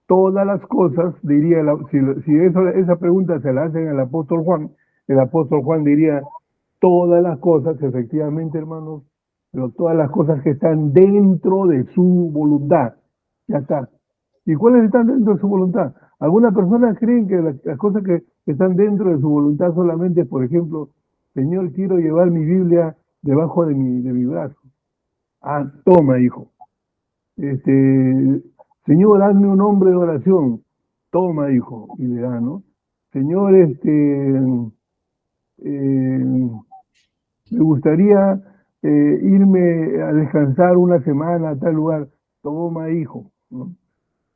Todas las cosas, diría, si esa pregunta se la hacen al apóstol Juan, el apóstol Juan diría, todas las cosas, efectivamente, hermanos, pero todas las cosas que están dentro de su voluntad. Ya está. ¿Y cuáles están dentro de su voluntad? Algunas personas creen que las cosas que están dentro de su voluntad solamente, por ejemplo, Señor, quiero llevar mi Biblia debajo de mi brazo. Ah, toma, hijo. Señor, hazme un hombre de oración. Toma, hijo. Y le da, ¿no? Señor, me gustaría irme a descansar una semana a tal lugar. Toma, hijo, ¿no?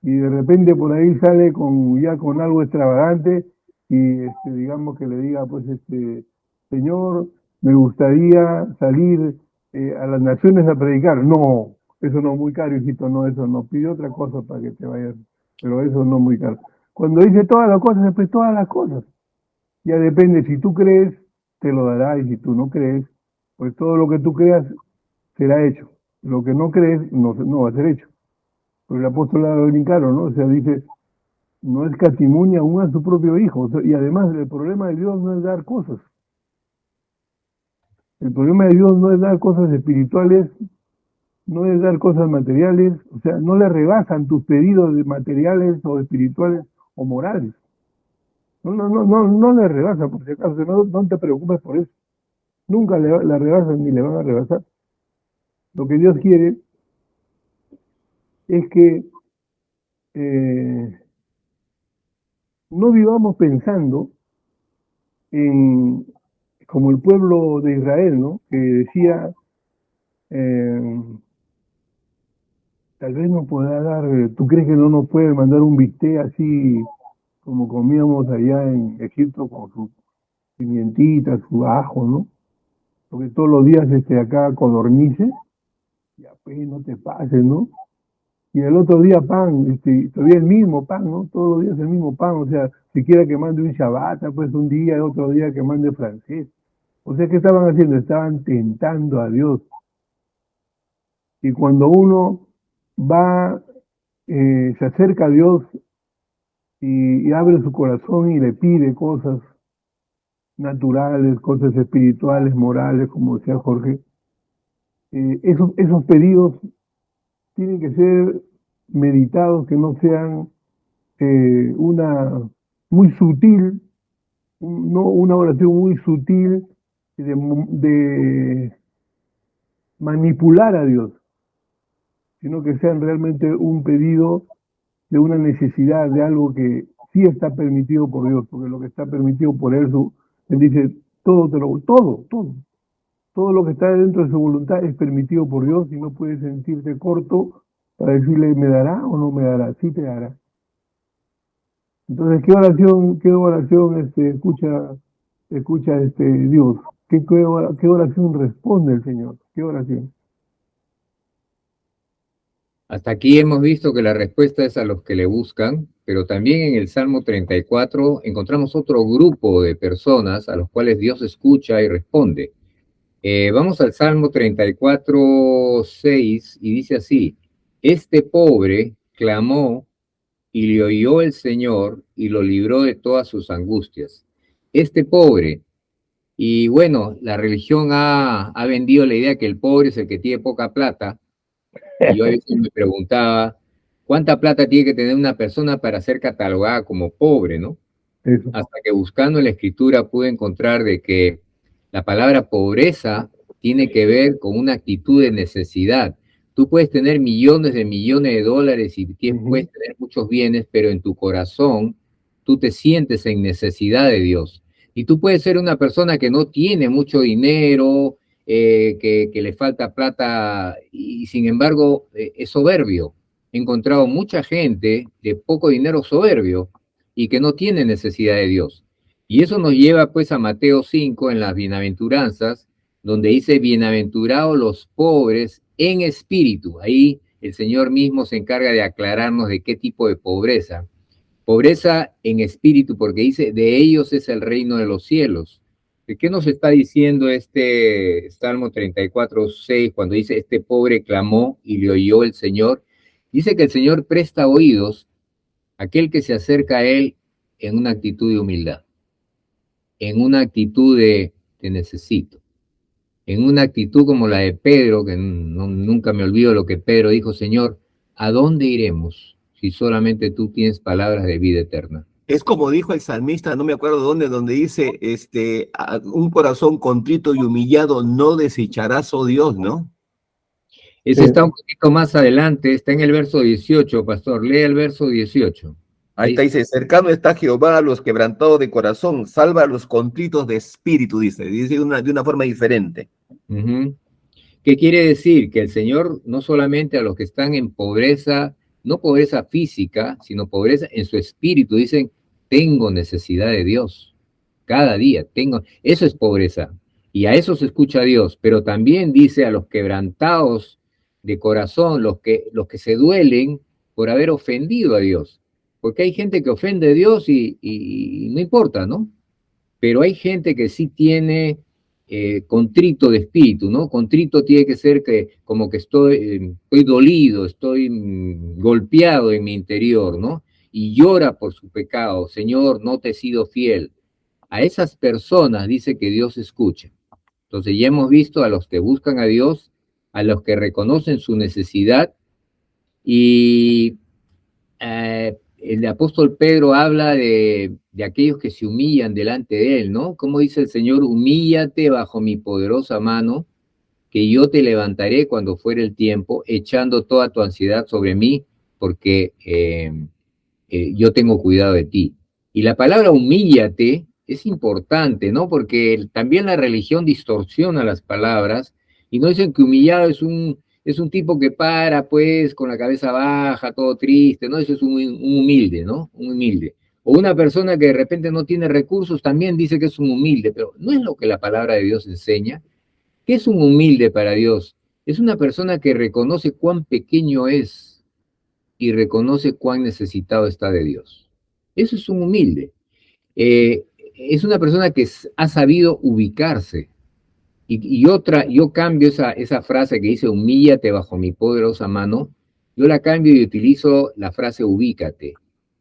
Y de repente por ahí sale con algo extravagante y digamos que le diga, pues, Señor, me gustaría salir a las naciones a predicar. No, eso no, muy caro, hijito, no, eso no. Pide otra cosa para que te vayas, pero eso no muy caro. Cuando dice todas las cosas, pues todas las cosas. Ya depende, si tú crees, te lo dará, y si tú no crees, pues todo lo que tú creas será hecho. Lo que no crees no va a ser hecho. Pero el apóstol habla bien claro, ¿no? O sea, dice, no escatimunia aún a su propio hijo. O sea, y además el problema de Dios no es dar cosas. El problema de Dios no es dar cosas espirituales, no es dar cosas materiales, o sea, no le rebasan tus pedidos de materiales o espirituales o morales. No le rebasan, por si acaso, no te preocupes por eso. Nunca la rebasan ni le van a rebasar. Lo que Dios quiere es que no vivamos pensando en como el pueblo de Israel, ¿no? Que decía, eh, tal vez nos pueda dar, ¿tú crees que no nos puede mandar un bistec así como comíamos allá en Egipto con su pimientita, su ajo, ¿no? Porque todos los días acá codornices, ya pues no te pases, ¿no? Y el otro día pan, todavía el mismo pan, ¿no? Todos los días el mismo pan, o sea, siquiera que mande un Shabbat, pues un día, otro día que mande francés. O sea, ¿qué estaban haciendo? Estaban tentando a Dios. Y cuando uno va, se acerca a Dios y abre su corazón y le pide cosas naturales, cosas espirituales, morales, como decía Jorge, esos pedidos tienen que ser meditados, que no sean una muy sutil, no una oración muy sutil de manipular a Dios, sino que sean realmente un pedido de una necesidad, de algo que sí está permitido por Dios, porque lo que está permitido por Él dice, todo lo que está dentro de su voluntad es permitido por Dios y no puedes sentirte corto para decirle, ¿me dará o no me dará? Sí te dará. Entonces, qué oración escucha Dios? ¿Qué oración responde el Señor? ¿Qué oración? Hasta aquí hemos visto que la respuesta es a los que le buscan, pero también en el Salmo 34 encontramos otro grupo de personas a los cuales Dios escucha y responde. Vamos al Salmo 34, 6, y dice así: este pobre clamó y le oyó el Señor y lo libró de todas sus angustias. Este pobre, y bueno, la religión ha vendido la idea que el pobre es el que tiene poca plata, y yo a veces me preguntaba, ¿cuánta plata tiene que tener una persona para ser catalogada como pobre, no? Eso. Hasta que buscando en la escritura pude encontrar de que la palabra pobreza tiene que ver con una actitud de necesidad. Tú puedes tener millones de dólares y puedes tener muchos bienes, pero en tu corazón tú te sientes en necesidad de Dios. Y tú puedes ser una persona que no tiene mucho dinero, que le falta plata y sin embargo es soberbio. He encontrado mucha gente de poco dinero soberbio y que no tiene necesidad de Dios. Y eso nos lleva pues a Mateo 5 en las bienaventuranzas, donde dice, bienaventurados los pobres en espíritu. Ahí el Señor mismo se encarga de aclararnos de qué tipo de pobreza. Pobreza en espíritu, porque dice, de ellos es el reino de los cielos. ¿De qué nos está diciendo este Salmo 34, 6, cuando dice, este pobre clamó y le oyó el Señor? Dice que el Señor presta oídos a aquel que se acerca a Él en una actitud de humildad, en una actitud de te necesito, en una actitud como la de Pedro, que nunca me olvido lo que Pedro dijo, Señor, ¿a dónde iremos si solamente tú tienes palabras de vida eterna? Es como dijo el salmista, no me acuerdo dónde, donde dice, un corazón contrito y humillado no desecharás, oh Dios, ¿no? Ese está un poquito más adelante, está en el verso 18, pastor, lee el verso 18. Ahí está, dice, cercano está Jehová a los quebrantados de corazón, salva a los contritos de espíritu, dice de una forma diferente. ¿Qué quiere decir? Que el Señor no solamente a los que están en pobreza, no pobreza física, sino pobreza en su espíritu, dicen, tengo necesidad de Dios, cada día tengo, eso es pobreza, y a eso se escucha a Dios, pero también dice a los quebrantados de corazón, los que se duelen por haber ofendido a Dios, porque hay gente que ofende a Dios y no importa, ¿no? Pero hay gente que sí tiene contrito de espíritu, ¿no? Contrito tiene que ser que como que estoy dolido, estoy golpeado en mi interior, ¿no? Y llora por su pecado, Señor, no te he sido fiel. A esas personas dice que Dios escucha. Entonces ya hemos visto a los que buscan a Dios, a los que reconocen su necesidad y el apóstol Pedro habla de aquellos que se humillan delante de él, ¿no? Como dice el Señor, humíllate bajo mi poderosa mano, que yo te levantaré cuando fuere el tiempo, echando toda tu ansiedad sobre mí, porque yo tengo cuidado de ti. Y la palabra humíllate es importante, ¿no? Porque también la religión distorsiona las palabras y no dicen que humillado es un tipo que para, pues, con la cabeza baja, todo triste, ¿no? Eso es un humilde, ¿no? Un humilde. O una persona que de repente no tiene recursos también dice que es un humilde, pero no es lo que la palabra de Dios enseña. ¿Qué es un humilde para Dios? Es una persona que reconoce cuán pequeño es y reconoce cuán necesitado está de Dios. Eso es un humilde. Es una persona que ha sabido ubicarse. Yo cambio esa frase que dice, humíllate bajo mi poderosa mano, yo la cambio y utilizo la frase ubícate.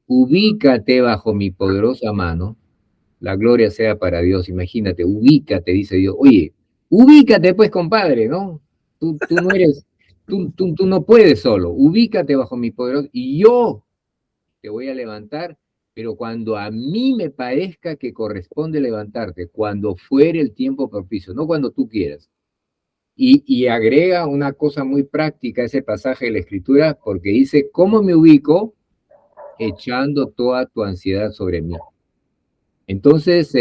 Ubícate bajo mi poderosa mano, la gloria sea para Dios. Imagínate, ubícate, dice Dios. Oye, ubícate pues, compadre, ¿no? Tú no eres, tú no puedes solo. Ubícate bajo mi poderoso y yo te voy a levantar, pero cuando a mí me parezca que corresponde levantarte, cuando fuere el tiempo propicio, no cuando tú quieras. Y agrega una cosa muy práctica a ese pasaje de la Escritura, porque dice, ¿cómo me ubico? Echando toda tu ansiedad sobre mí. Entonces,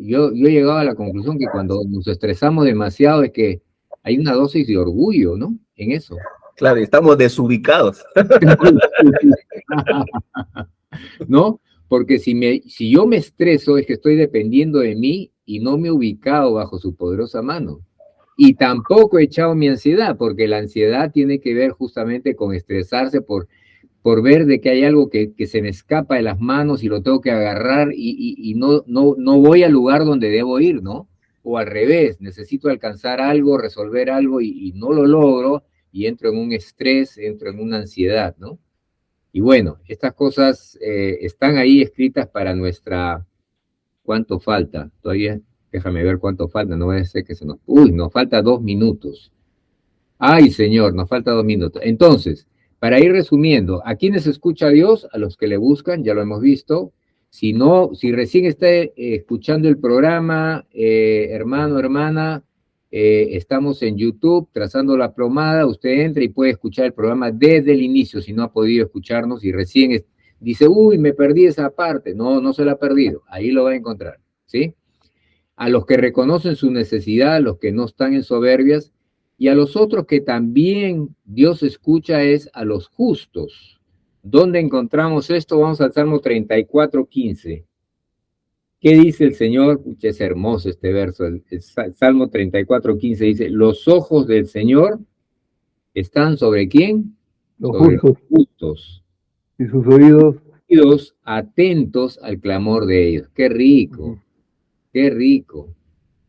yo he llegado a la conclusión que cuando nos estresamos demasiado es que hay una dosis de orgullo, ¿no? En eso. Claro, estamos desubicados. ¿No? Porque si yo me estreso es que estoy dependiendo de mí y no me he ubicado bajo su poderosa mano. Y tampoco he echado mi ansiedad, porque la ansiedad tiene que ver justamente con estresarse por ver de que hay algo que se me escapa de las manos y lo tengo que agarrar y no voy al lugar donde debo ir, ¿no? O al revés, necesito alcanzar algo, resolver algo y no lo logro y entro en un estrés, entro en una ansiedad, ¿no? Y bueno, estas cosas están ahí escritas para nuestra... ¿Cuánto falta? Todavía, déjame ver cuánto falta, no va a ser que se nos... Uy, nos falta 2 minutos. Ay, Señor, nos falta 2 minutos. Entonces, para ir resumiendo, ¿a quiénes escucha Dios? A los que le buscan, ya lo hemos visto. Si no, si recién está escuchando el programa, hermano, hermana, estamos en YouTube, Trazando la Plomada, usted entra y puede escuchar el programa desde el inicio, si no ha podido escucharnos y recién dice, uy, me perdí esa parte. No, no se la ha perdido, ahí lo va a encontrar, ¿sí? A los que reconocen su necesidad, a los que no están en soberbias, y a los otros que también Dios escucha es a los justos. ¿Dónde encontramos esto? Vamos al Salmo 34:15. ¿Qué dice el Señor? Uy, es hermoso este verso. El Salmo 34:15 dice, los ojos del Señor están ¿sobre quién? Sobre los justos. Y sus oídos. Oídos atentos al clamor de ellos. Qué rico, qué rico.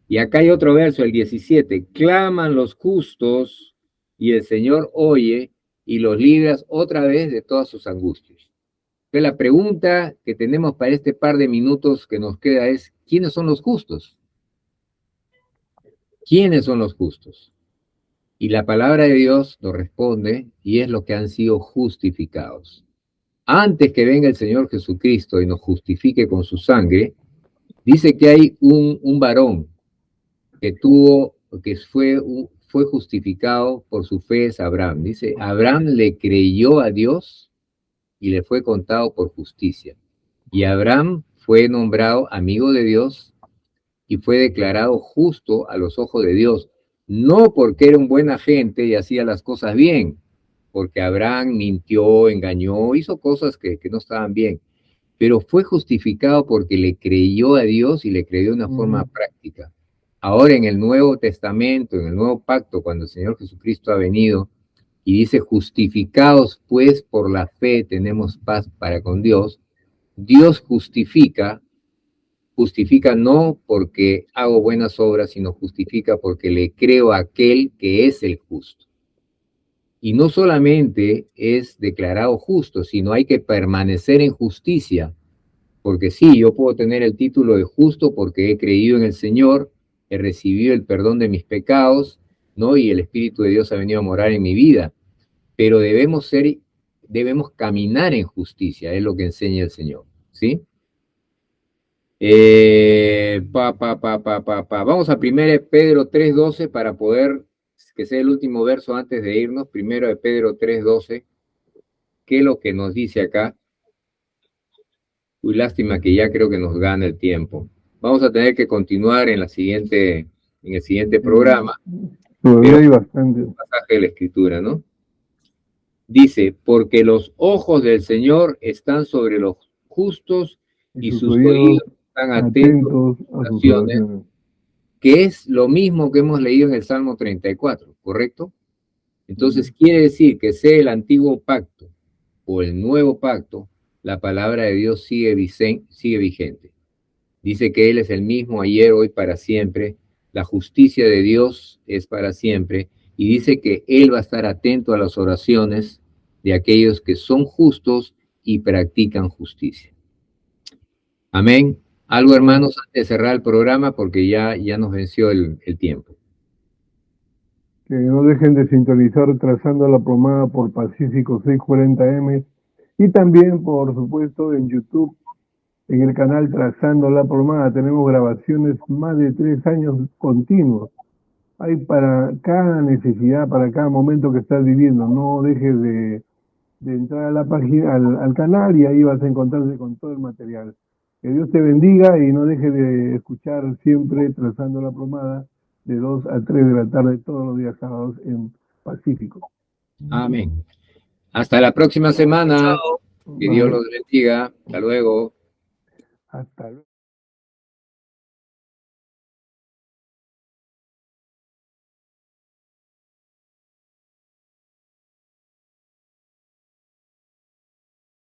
Y acá hay otro verso, el 17. Claman los justos y el Señor oye y los libras otra vez de todas sus angustias. Entonces la pregunta que tenemos para este par de minutos que nos queda es, ¿quiénes son los justos? ¿Quiénes son los justos? Y la palabra de Dios nos responde y es lo que han sido justificados. Antes que venga el Señor Jesucristo y nos justifique con su sangre, dice que hay un varón que fue justificado por su fe, es Abraham. Dice, Abraham le creyó a Dios y le fue contado por justicia. Y Abraham fue nombrado amigo de Dios y fue declarado justo a los ojos de Dios, no porque era un buena gente y hacía las cosas bien, porque Abraham mintió, engañó, hizo cosas que no estaban bien, pero fue justificado porque le creyó a Dios y le creyó de una forma práctica. Ahora en el Nuevo Testamento, en el Nuevo Pacto, cuando el Señor Jesucristo ha venido, y dice, justificados pues por la fe tenemos paz para con Dios. Dios justifica no porque hago buenas obras, sino justifica porque le creo a aquel que es el justo. Y no solamente es declarado justo, sino hay que permanecer en justicia. Porque sí, yo puedo tener el título de justo porque he creído en el Señor, he recibido el perdón de mis pecados, ¿no? Y el Espíritu de Dios ha venido a morar en mi vida. Pero debemos caminar en justicia, es lo que enseña el Señor, ¿sí? Vamos a 1 Pedro 3:12 para poder, que sea el último verso antes de irnos. 1 Pedro 3:12, ¿qué es lo que nos dice acá? Uy, lástima que ya creo que nos gana el tiempo. Vamos a tener que continuar en el siguiente programa. Todavía hay bastante. Un pasaje de la Escritura, ¿no? Dice, porque los ojos del Señor están sobre los justos y sus oídos están atentos a sus oraciones, oraciones. que es lo mismo que hemos leído en el Salmo 34, ¿correcto? Entonces quiere decir que sea el antiguo pacto o el nuevo pacto, la palabra de Dios sigue vigente. Dice que Él es el mismo ayer, hoy, para siempre. La justicia de Dios es para siempre. Y dice que Él va a estar atento a las oraciones de aquellos que son justos y practican justicia. Amén. Algo, hermanos, antes de cerrar el programa, porque ya nos venció el tiempo. Que no dejen de sintonizar Trazando la Plomada por Pacífico 640M y también, por supuesto, en YouTube, en el canal Trazando la Plomada. Tenemos grabaciones más de 3 años continuos. Hay para cada necesidad, para cada momento que estás viviendo. No dejes de entrar a la página, al canal, y ahí vas a encontrarse con todo el material. Que Dios te bendiga y no dejes de escuchar siempre Trazando la Plomada de 2 a 3 de la tarde todos los días sábados en Pacífico. Amén. Hasta la próxima semana. Chao. Que Dios los bendiga. Hasta luego. Hasta luego.